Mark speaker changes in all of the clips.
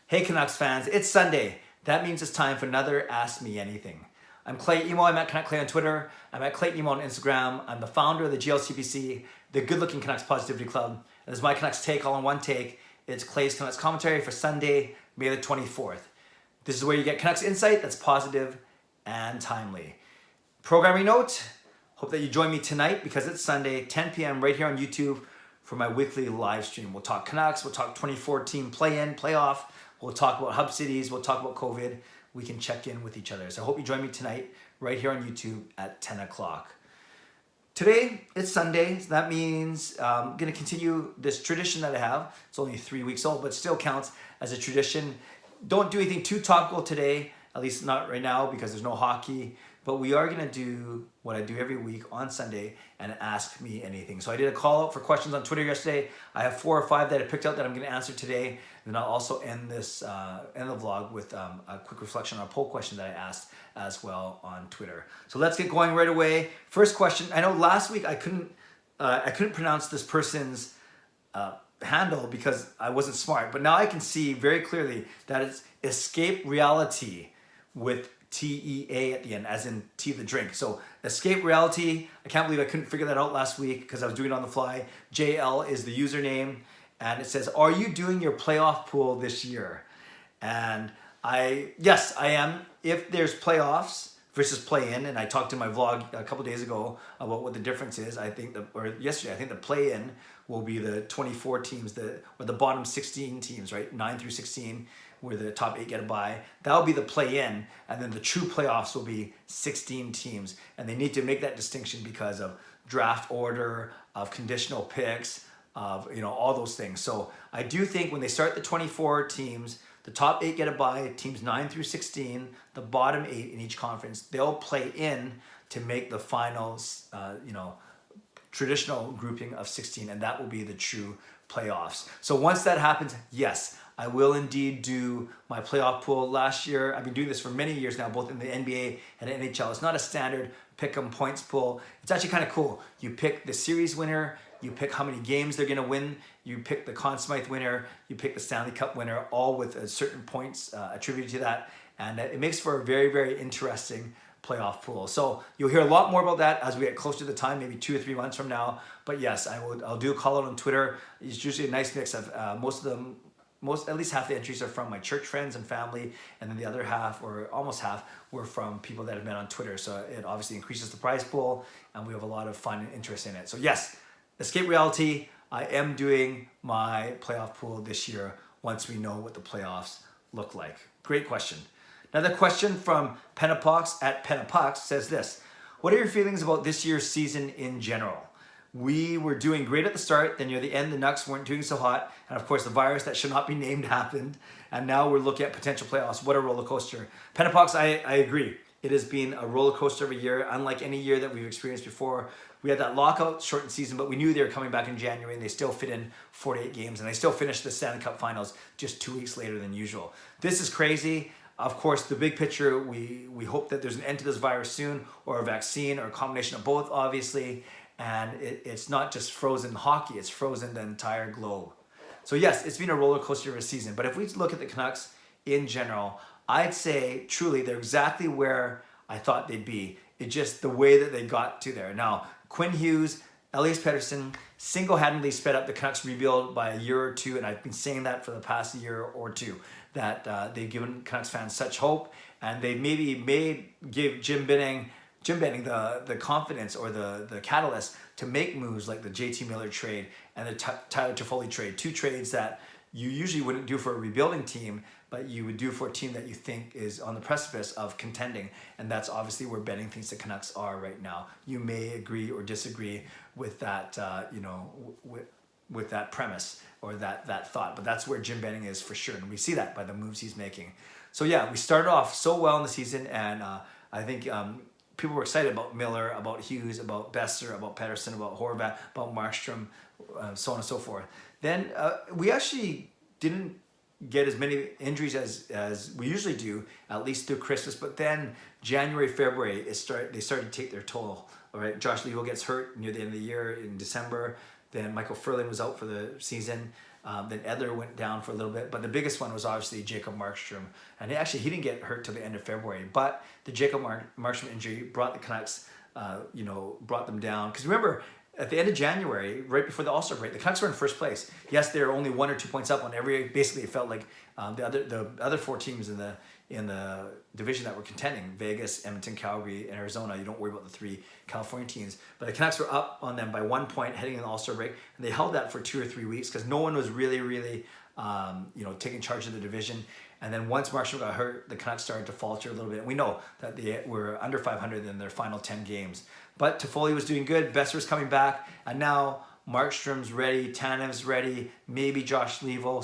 Speaker 1: Hey Canucks fans, it's Sunday. That means it's time for another Ask Me Anything. I'm Clay Emo, I'm at Canuck Clay on Twitter. I'm at Clay Emo on Instagram. I'm the founder of the GLCPC, the Good Looking Canucks Positivity Club. And this is my Canucks take all in one take. It's Clay's Canucks commentary for Sunday, May the 24th. This is where you get Canucks insight that's positive and timely. Programming note, hope that you join me tonight because it's Sunday, 10 p.m. right here on YouTube for my weekly live stream. We'll talk Canucks, we'll talk 24-team play-in, playoff, we'll talk about hub cities, we'll talk about COVID. We can check in with each other. So I hope you join me tonight right here on YouTube at 10 o'clock. Today, it's Sunday, so that means I'm going to continue this tradition that I have. It's only 3 weeks old, but still counts as a tradition. Don't do anything too topical today, at least not right now because there's no hockey. But we are going to do what I do every week on Sunday and ask me anything. So I did a call out for questions on Twitter yesterday. I have 4 or 5 that I picked out that I'm going to answer today. And I'll also end this end the vlog with a quick reflection on a poll question that I asked as well on Twitter. So let's get going right away. First question. I know last week I couldn't pronounce this person's handle because I wasn't smart, but now I can see very clearly that it's Escape Reality with T-E-A at the end, as in tea the drink. So Escape Reality, I can't believe I couldn't figure that out last week because I was doing it on the fly. JL is the username, and it says, are you doing your playoff pool this year? And yes, I am. If there's playoffs versus play-in, and I talked in my vlog a couple days ago about what the difference is, yesterday, I think the play-in will be the 24 teams, or the bottom 16 teams, right? 9 through 16, where the top 8 get a bye. That'll be the play-in, and then the true playoffs will be 16 teams. And they need to make that distinction because of draft order, of conditional picks, of all those things. So I do think when they start the 24 teams, the top 8 get a bye, teams 9 through 16, the bottom 8 in each conference, they'll play in to make the finals, traditional grouping of 16, and that will be the true playoffs. So once that happens, yes, I will indeed do my playoff pool. Last year, I've been doing this for many years now, both in the NBA and NHL. It's not a standard pick-em points pool. It's actually kind of cool. You pick the series winner, you pick how many games they're gonna win, you pick the Conn Smythe winner, you pick the Stanley Cup winner, all with a certain points attributed to that. And it makes for a very, very interesting playoff pool. So you'll hear a lot more about that as we get closer to the time, maybe 2 or 3 months from now. But yes, I'll do a call out on Twitter. It's usually a nice mix of at least half the entries are from my church friends and family, and then the other half, or almost half, were from people that have met on Twitter. So it obviously increases the prize pool, and we have a lot of fun and interest in it. So yes, Escape Reality, I am doing my playoff pool this year once we know what the playoffs look like. Great question. Another question from Pennapox at Pennapox says this: what are your feelings about this year's season in general? We were doing great at the start, then near the end, the Nucks weren't doing so hot. And of course, the virus that should not be named happened. And now we're looking at potential playoffs. What a roller coaster. Pennapox, I agree. It has been a roller coaster of a year, unlike any year that we've experienced before. We had that lockout shortened season, but we knew they were coming back in January, and they still fit in 48 games, and they still finished the Stanley Cup Finals just 2 weeks later than usual. This is crazy. Of course, the big picture, we hope that there's an end to this virus soon, or a vaccine, or a combination of both, obviously. And it's not just frozen hockey, it's frozen the entire globe. So yes, it's been a roller coaster of a season. But if we look at the Canucks in general, I'd say truly they're exactly where I thought they'd be. It's just the way that they got to there. Now, Quinn Hughes, Elias Pettersson single-handedly sped up the Canucks rebuild by a year or two, and I've been saying that for the past year or two, that they've given Canucks fans such hope, and they maybe give Jim Benning the confidence or the catalyst to make moves like the JT Miller trade and the Tyler Toffoli trade. 2 trades that you usually wouldn't do for a rebuilding team, but you would do for a team that you think is on the precipice of contending. And that's obviously where Benning thinks the Canucks are right now. You may agree or disagree with that, with that premise or that thought, but that's where Jim Benning is for sure. And we see that by the moves he's making. So yeah, we started off so well in the season, and I think people were excited about Miller, about Hughes, about Besser, about Pettersson, about Horvat, about Markstrom, so on and so forth. Then we actually didn't get as many injuries as we usually do, at least through Christmas. But then January, February, they started to take their toll. All right, Josh Levo gets hurt near the end of the year in December. Then Michael Furlan was out for the season. Then Edler went down for a little bit, but the biggest one was obviously Jacob Markstrom. And he didn't get hurt till the end of February, but the Jacob Markstrom injury brought the Canucks, brought them down. Because remember, at the end of January, right before the All-Star break, the Canucks were in first place. Yes, they were only 1 or 2 points up on every. Basically, it felt like the other 4 teams in the division that were contending: Vegas, Edmonton, Calgary, and Arizona. You don't worry about the 3 California teams, but the Canucks were up on them by 1 point heading in the All-Star break, and they held that for 2 or 3 weeks because no one was really taking charge of the division. And then once Markstrom got hurt, the Canucks started to falter a little bit. And we know that they were under 500 in their final 10 games. But Toffoli was doing good. Besser's coming back. And now Markstrom's ready. Tanev's ready. Maybe Josh Leavell.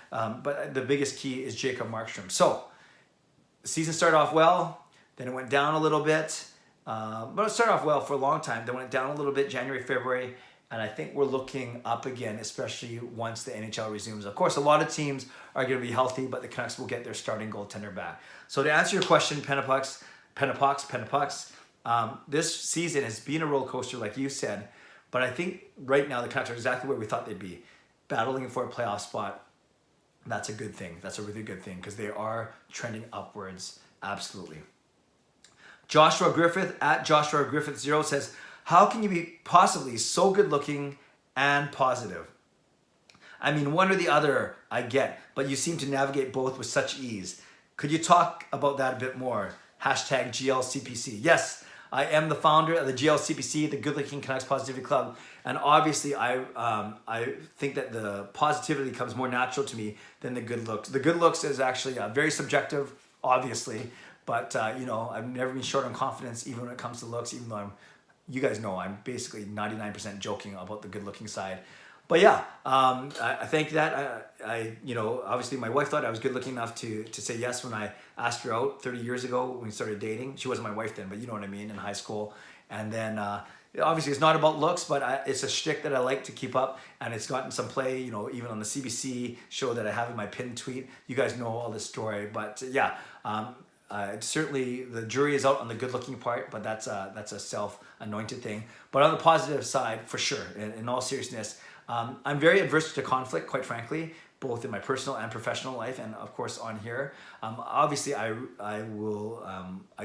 Speaker 1: But the biggest key is Jacob Markstrom. So the season started off well. Then it went down a little bit. But it started off well for a long time. Then went down a little bit January, February. And I think we're looking up again, especially once the NHL resumes. Of course, a lot of teams are going to be healthy, but the Canucks will get their starting goaltender back. So to answer your question, Pennapucks, this season has been a roller coaster, like you said. But I think right now the Canucks are exactly where we thought they'd be, battling for a playoff spot. That's a good thing. That's a really good thing because they are trending upwards. Absolutely. Joshua Griffith at Joshua Griffith 0 says, how can you be possibly so good looking and positive? I mean, one or the other I get, but you seem to navigate both with such ease. Could you talk about that a bit more? Hashtag GLCPC. Yes, I am the founder of the GLCPC, the Good Looking Canucks Positivity Club. And obviously, I think that the positivity comes more natural to me than the good looks. The good looks is actually very subjective, obviously. But, I've never been short on confidence, even when it comes to looks, even though you guys know I'm basically 99% joking about the good-looking side. But yeah, I think that obviously my wife thought I was good-looking enough to say yes when I asked her out 30 years ago when we started dating. She wasn't my wife then, but you know what I mean, in high school. And then obviously it's not about looks, but it's a shtick that I like to keep up, and it's gotten some play, even on the CBC show that I have in my pinned tweet. You guys know all this story, but yeah. Certainly the jury is out on the good-looking part, but that's a self-anointed thing. But on the positive side, for sure, in all seriousness, I'm very adverse to conflict, quite frankly, both in my personal and professional life, and of course on here. Obviously, I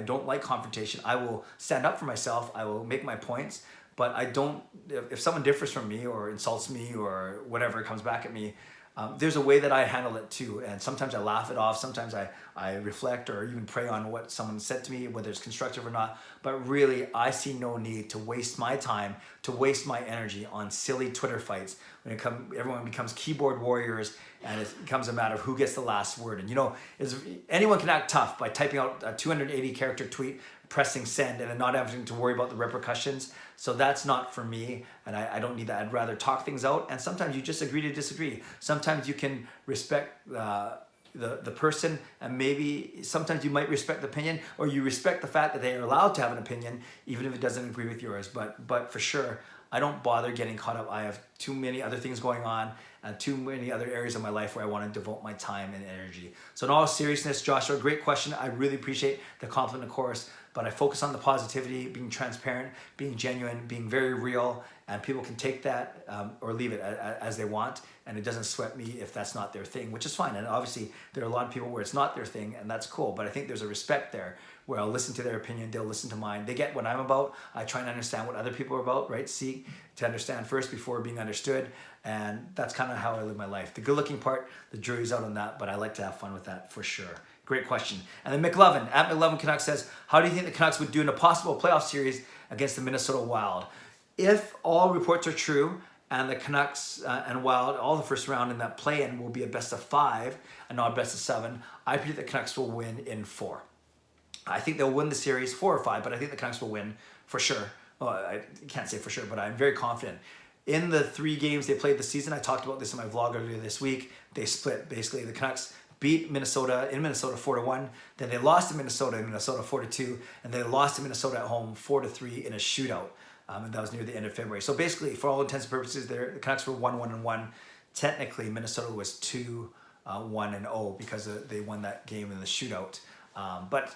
Speaker 1: don't like confrontation. I will stand up for myself. I will make my points, but I don't. If someone differs from me or insults me or whatever comes back at me, there's a way that I handle it too, and sometimes I laugh it off, sometimes I reflect or even pray on what someone said to me, whether it's constructive or not, but really I see no need to waste my time, to waste my energy on silly Twitter fights when everyone becomes keyboard warriors and it becomes a matter of who gets the last word. And anyone can act tough by typing out a 280 character tweet, pressing send, and then not having to worry about the repercussions. So that's not for me, and I don't need that. I'd rather talk things out, and sometimes you just agree to disagree. Sometimes you can respect the person, and maybe sometimes you might respect the opinion, or you respect the fact that they are allowed to have an opinion, even if it doesn't agree with yours. But for sure, I don't bother getting caught up. I have too many other things going on and too many other areas of my life where I want to devote my time and energy. So in all seriousness, Joshua, great question. I really appreciate the compliment, of course, but I focus on the positivity, being transparent, being genuine, being very real, and people can take that or leave it as they want, and it doesn't sweat me if that's not their thing, which is fine. And obviously, there are a lot of people where it's not their thing, and that's cool, but I think there's a respect there where I'll listen to their opinion, they'll listen to mine. They get what I'm about. I try and understand what other people are about, right? Seek to understand first before being understood, and that's kind of how I live my life. The good-looking part, the jury's out on that, but I like to have fun with that for sure. Great question. And then McLovin, at McLovin Canucks says, how do you think the Canucks would do in a possible playoff series against the Minnesota Wild? If all reports are true, and the Canucks and Wild, all the first round in that play-in will be a best of 5 and not a best of 7, I predict the Canucks will win in 4. I think they'll win the series 4 or 5, but I think the Canucks will win for sure. Well, I can't say for sure, but I'm very confident. In the 3 games they played this season, I talked about this in my vlog earlier this week, they split. Basically, the Canucks beat Minnesota in Minnesota 4-1, then they lost to Minnesota in Minnesota 4-2, and they lost to Minnesota at home 4-3 in a shootout. And that was near the end of February. So basically, for all intents and purposes, the Canucks were 1-1-1. Technically, Minnesota was 2-1-0 because they won that game in the shootout. But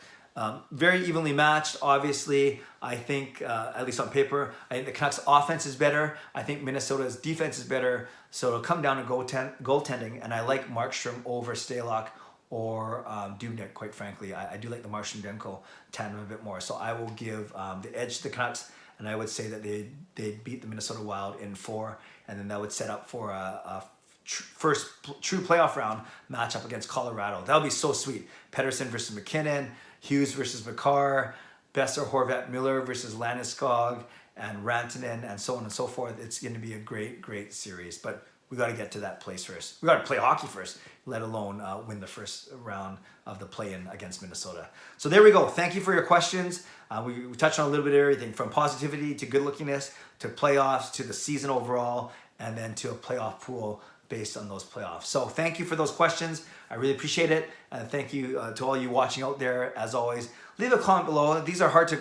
Speaker 1: Very evenly matched, obviously. I think, at least on paper, I think the Canucks offense is better. I think Minnesota's defense is better. So it'll come down to goaltending, and I like Markstrom over Stalock or Dubnyk, quite frankly. I do like the Markstrom-Demko tandem a bit more. So I will give the edge to the Canucks, and I would say that they'd beat the Minnesota Wild in 4, and then that would set up for a first true playoff round matchup against Colorado. That would be so sweet. Pettersson versus McKinnon, Hughes versus McCarr, Besser, Horvat, Miller versus Landeskog, and Rantanen, and so on and so forth. It's going to be a great, great series. But we got to get to that place first. We got to play hockey first, let alone win the first round of the play-in against Minnesota. So there we go. Thank you for your questions. We touched on a little bit of everything from positivity to good-lookingness to playoffs to the season overall, and then to a playoff pool based on those playoffs. So thank you for those questions. I really appreciate it. And thank you to all you watching out there. As always, leave a comment below. These are harder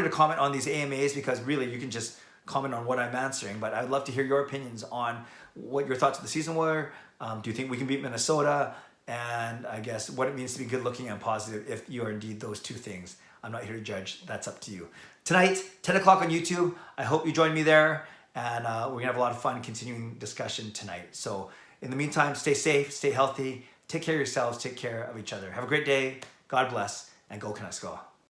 Speaker 1: to comment on these AMAs because really you can just comment on what I'm answering. But I'd love to hear your opinions on what your thoughts of the season were. Do you think we can beat Minnesota? And I guess what it means to be good looking and positive if you are indeed those two things. I'm not here to judge. That's up to you. Tonight, 10 o'clock on YouTube. I hope you join me there. And we're going to have a lot of fun continuing discussion tonight. So in the meantime, stay safe, stay healthy, take care of yourselves, take care of each other. Have a great day. God bless, and go Canucks go.